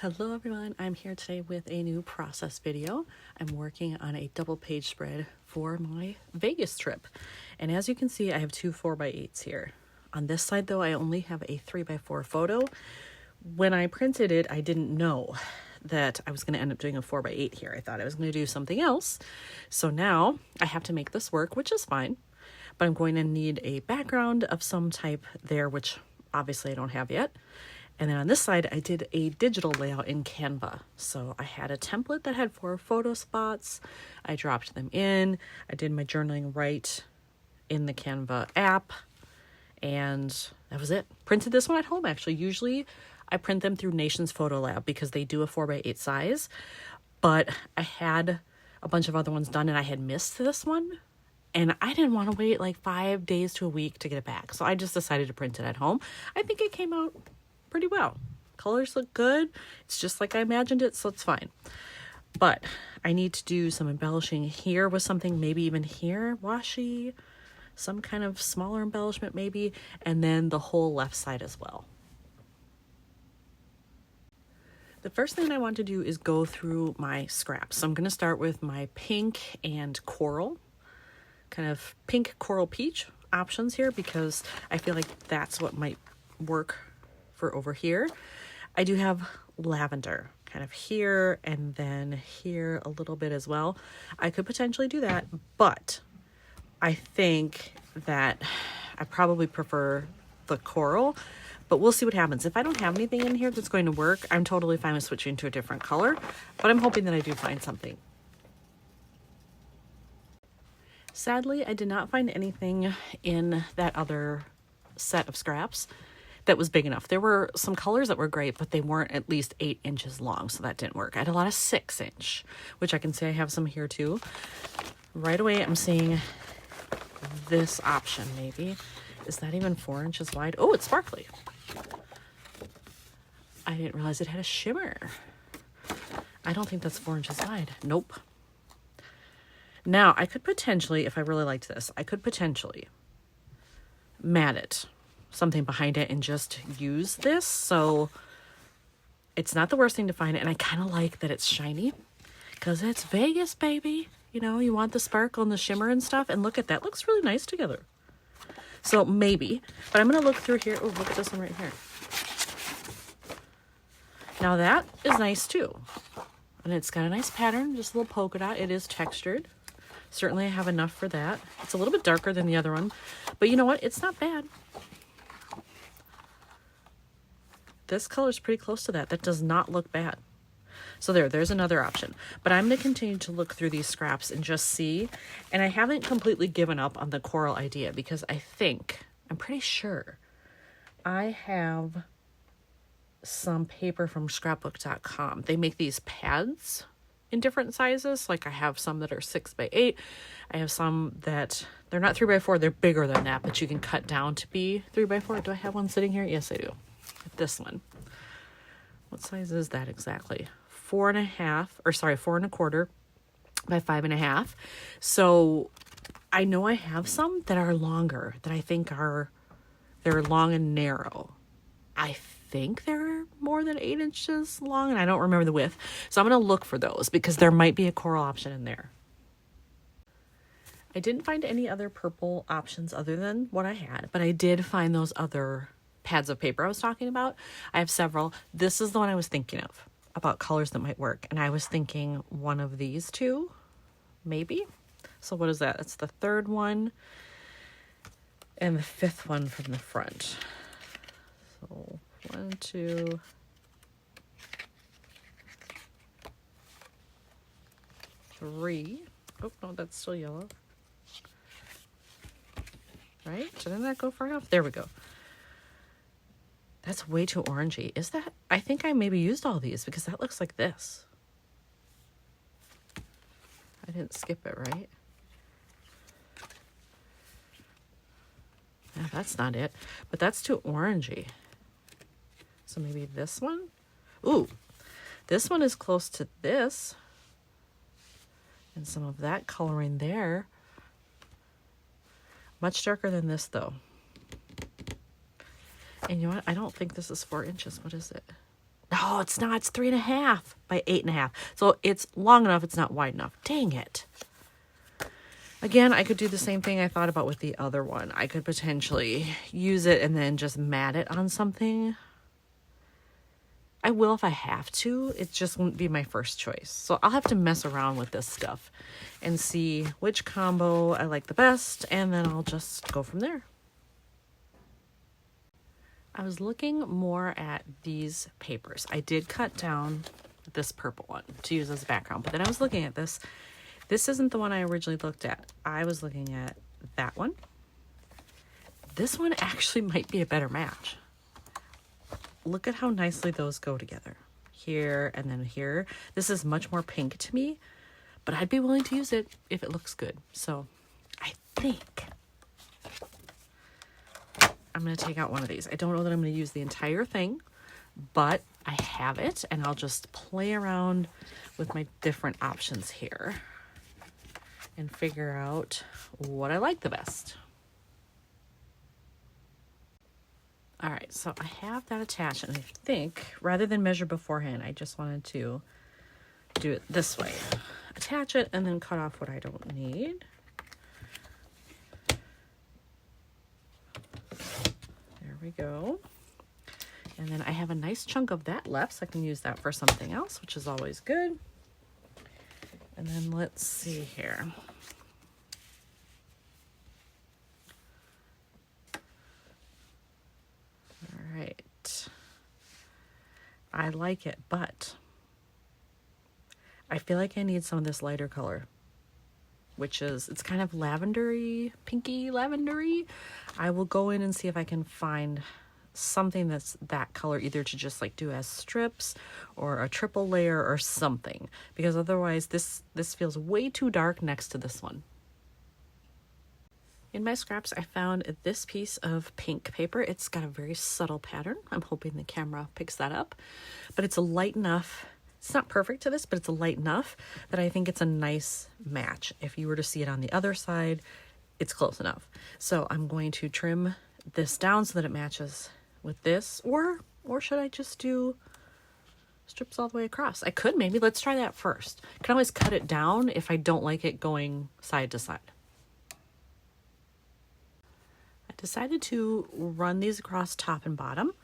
Hello everyone, I'm here today with a new process video. I'm working on a double page spread for my Vegas trip. And as you can see, I have two 4x8s here. On this side though, I only have a 3x4 photo. When I printed it, I didn't know that I was going to end up doing a 4x8 here. I thought I was going to do something else. So now I have to make this work, which is fine. But I'm going to need a background of some type there, which obviously I don't have yet. And then on this side, I did a digital layout in Canva. So I had a template that had 4 photo spots. I dropped them in. I did my journaling right in the Canva app. And that was it. Printed this one at home, actually. Usually I print them through Nation's Photo Lab because they do a 4x8 size. But I had a bunch of other ones done and I had missed this one. And I didn't want to wait like 5 days to a week to get it back. So I just decided to print it at home. I think it came out pretty well. Colors look good. It's just like I imagined it, so it's fine. But I need to do some embellishing here with something, maybe even here, washi, some kind of smaller embellishment maybe, and then the whole left side as well. The first thing I want to do is go through my scraps. So I'm going to start with my pink and coral, kind of pink coral peach options here because I feel like that's what might work for over here. I do have lavender kind of here and then here a little bit as well. I could potentially do that, but I think that I probably prefer the coral, but we'll see what happens. If I don't have anything in here that's going to work, I'm totally fine with switching to a different color, but I'm hoping that I do find something. Sadly, I did not find anything in that other set of scraps that was big enough. There were some colors that were great, but they weren't at least 8 inches long, so that didn't work. I had a lot of 6-inch, which I can say I have some here too. Right away, I'm seeing this option maybe. Is that even 4 inches wide? Oh, it's sparkly. I didn't realize it had a shimmer. I don't think that's 4 inches wide. Nope. Now, I could potentially, if I really liked this, I could potentially mat it, something behind it, and just use this. So it's not the worst thing to find, and I kind of like that it's shiny because it's Vegas, baby. You know, you want the sparkle and the shimmer and stuff, and look at that. Looks really nice together. So maybe, but I'm going to look through here. Oh, look at this one right here. Now that is nice too. And it's got a nice pattern, just a little polka dot. It is textured. Certainly I have enough for that. It's a little bit darker than the other one, but you know what? It's not bad. This color is pretty close to that. That does not look bad. So there's another option. But I'm going to continue to look through these scraps and just see. And I haven't completely given up on the coral idea because I'm pretty sure I have some paper from scrapbook.com. They make these pads in different sizes. Like I have some that are 6x8. I have some that they're not 3x4. They're bigger than that, but you can cut down to be 3x4. Do I have one sitting here? Yes, I do. This one. What size is that exactly? 4.5, or sorry, 4.25 by 5.5. So I know I have some that are longer that I think they're long and narrow. I think they're more than 8 inches long, and I don't remember the width. So I'm going to look for those because there might be a coral option in there. I didn't find any other purple options other than what I had, but I did find those other pads of paper I was talking about. I have several. This is the one I was thinking of, about colors that might work. And I was thinking one of these two, maybe. So what is that? That's the third one and the 5th one from the front. So 1, 2, 3. Oh, no, that's still yellow. Right? Didn't that go far enough? There we go. That's way too orangey. Is that? I think I maybe used all these because that looks like this. I didn't skip it, right? Yeah, that's not it. But that's too orangey. So maybe this one? Ooh, this one is close to this. And some of that coloring there. Much darker than this, though. And you know what? I don't think this is 4 inches. What is it? No, it's not. It's 3.5 by 8.5. So it's long enough. It's not wide enough. Dang it. Again, I could do the same thing I thought about with the other one. I could potentially use it and then just mat it on something. I will if I have to. It just won't be my first choice. So I'll have to mess around with this stuff and see which combo I like the best, and then I'll just go from there. I was looking more at these papers. I did cut down this purple one to use as a background, but then I was looking at this. This isn't the one I originally looked at. I was looking at that one. This one actually might be a better match. Look at how nicely those go together. Here and then here. This is much more pink to me, but I'd be willing to use it if it looks good. So I think I'm going to take out one of these. I don't know that I'm going to use the entire thing, but I have it, and I'll just play around with my different options here and figure out what I like the best. All right, so I have that attached, and I think rather than measure beforehand, I just wanted to do it this way. Attach it and then cut off what I don't need. There we go. And then I have a nice chunk of that left, so I can use that for something else, which is always good. And then let's see here. All right. I like it, but I feel like I need some of this lighter color, which is, it's kind of lavendery, pinky lavendery. I will go in and see if I can find something that's that color, either to just like do as strips or a triple layer or something, because otherwise this feels way too dark next to this one. In my scraps, I found this piece of pink paper. It's got a very subtle pattern. I'm hoping the camera picks that up, but it's a light enough. It's not perfect to this, but it's a light enough that I think it's a nice match. If you were to see it on the other side, it's close enough. So I'm going to trim this down so that it matches with this, or should I just do strips all the way across? I could maybe. Let's try that first. I can always cut it down if I don't like it going side to side. I decided to run these across top and bottom,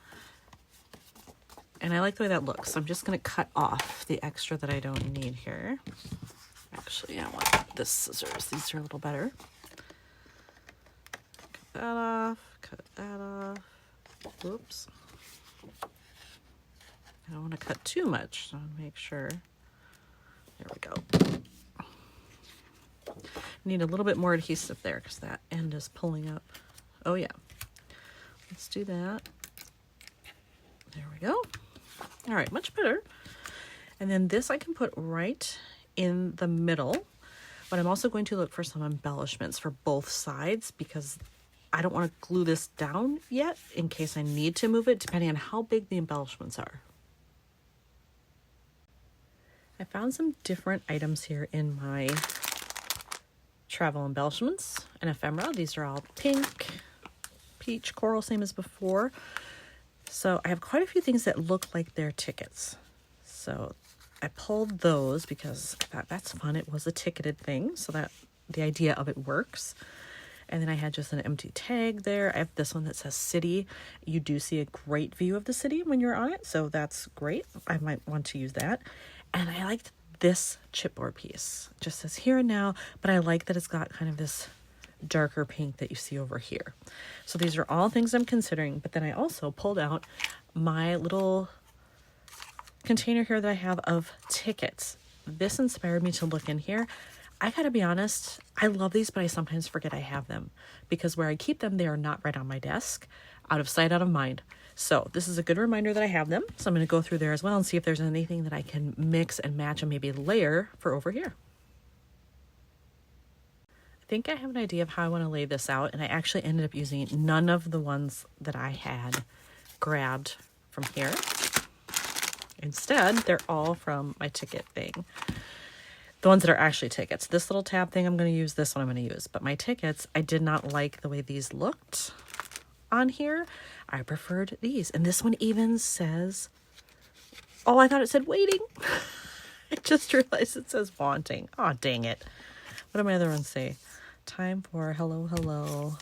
and I like the way that looks. So I'm just going to cut off the extra that I don't need here. Actually, I want this scissors. These are a little better. Cut that off. Cut that off. Whoops. I don't want to cut too much, so I'll make sure. There we go. Need a little bit more adhesive there because that end is pulling up. Oh yeah. Let's do that. There we go. All right, much better. And then this I can put right in the middle, but I'm also going to look for some embellishments for both sides because I don't want to glue this down yet in case I need to move it, depending on how big the embellishments are. I found some different items here in my travel embellishments and ephemera. These are all pink, peach, coral, same as before. So I have quite a few things that look like they're tickets. So I pulled those because I thought that's fun. It was a ticketed thing, so that the idea of it works. And then I had just an empty tag there. I have this one that says city. You do see a great view of the city when you're on it, so that's great. I might want to use that. And I liked this chipboard piece. It just says here and now, but I like that it's got kind of this darker pink that you see over here. So these are all things I'm considering, but then I also pulled out my little container here that I have of tickets. This inspired me to look in here. I gotta be honest, I love these, but I sometimes forget I have them because where I keep them, they are not right on my desk, out of sight, out of mind. So this is a good reminder that I have them. So I'm gonna go through there as well and see if there's anything that I can mix and match and maybe layer for over here. I think I have an idea of how I wanna lay this out, and I actually ended up using none of the ones that I had grabbed from here. Instead, they're all from my ticket thing. The ones that are actually tickets. This little tab thing I'm going to use, this one I'm going to use. But my tickets, I did not like the way these looked on here. I preferred these. And this one even says Oh, I thought it said waiting. I just realized it says wanting. Oh, dang it. What do my other ones say? Time for hello, hello.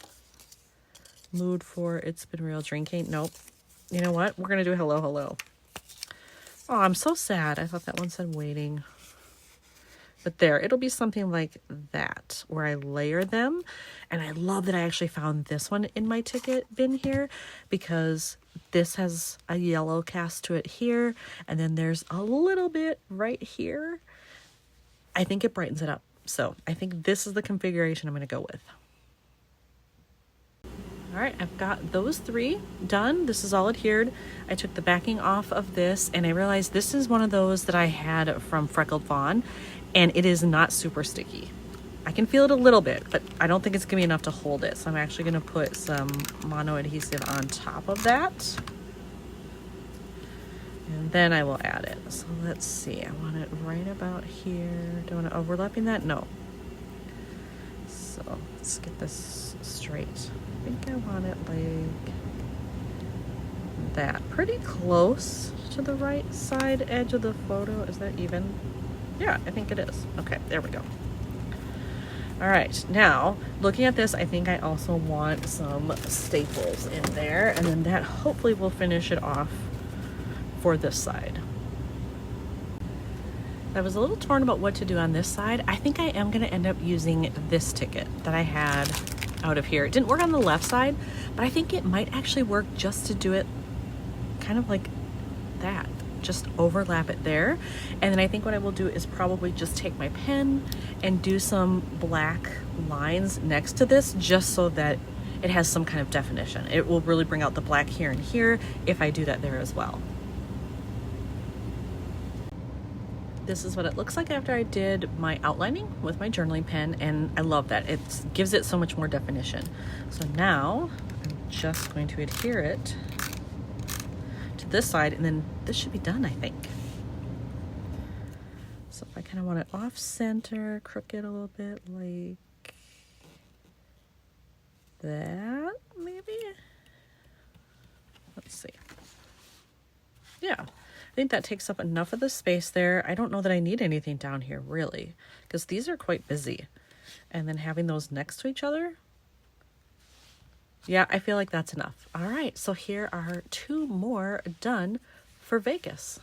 Mood for it's been real drinking. Nope. You know what? We're going to do hello, hello. Oh, I'm so sad. I thought that one said waiting. But there, it'll be something like that, where I layer them. And I love that I actually found this one in my ticket bin here, because this has a yellow cast to it here. And then there's a little bit right here. I think it brightens it up. So I think this is the configuration I'm going to go with. All right, I've got those 3 done. This is all adhered. I took the backing off of this, and I realized this is one of those that I had from Freckled Fawn, and it is not super sticky. I can feel it a little bit, but I don't think it's gonna be enough to hold it. So I'm actually gonna put some mono adhesive on top of that. And then I will add it. So let's see, I want it right about here. Do I want it overlapping that? No. So let's get this straight. I think I want it like that. Pretty close to the right side edge of the photo. Is that even? Yeah, I think it is. Okay, there we go. All right, now looking at this, I think I also want some staples in there, and then that hopefully will finish it off for this side. I was a little torn about what to do on this side. I think I am gonna end up using this ticket that I had out of here. It didn't work on the left side, but I think it might actually work just to do it kind of like that. Just overlap it there. And then I think what I will do is probably just take my pen and do some black lines next to this, just so that it has some kind of definition. It will really bring out the black here and here if I do that there as well. This is what it looks like after I did my outlining with my journaling pen, and I love that. It gives it so much more definition. So now I'm just going to adhere it to this side, and then this should be done, I think. So if I kind of want it off center, crooked a little bit like that, maybe. Let's see. Yeah, I think that takes up enough of the space there. I don't know that I need anything down here really, because these are quite busy. And then having those next to each other, yeah, I feel like that's enough. All right, so here are 2 more done for Vegas.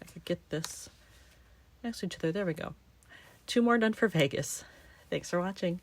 I could get this next to each other. There we go. 2 more done for Vegas. Thanks for watching.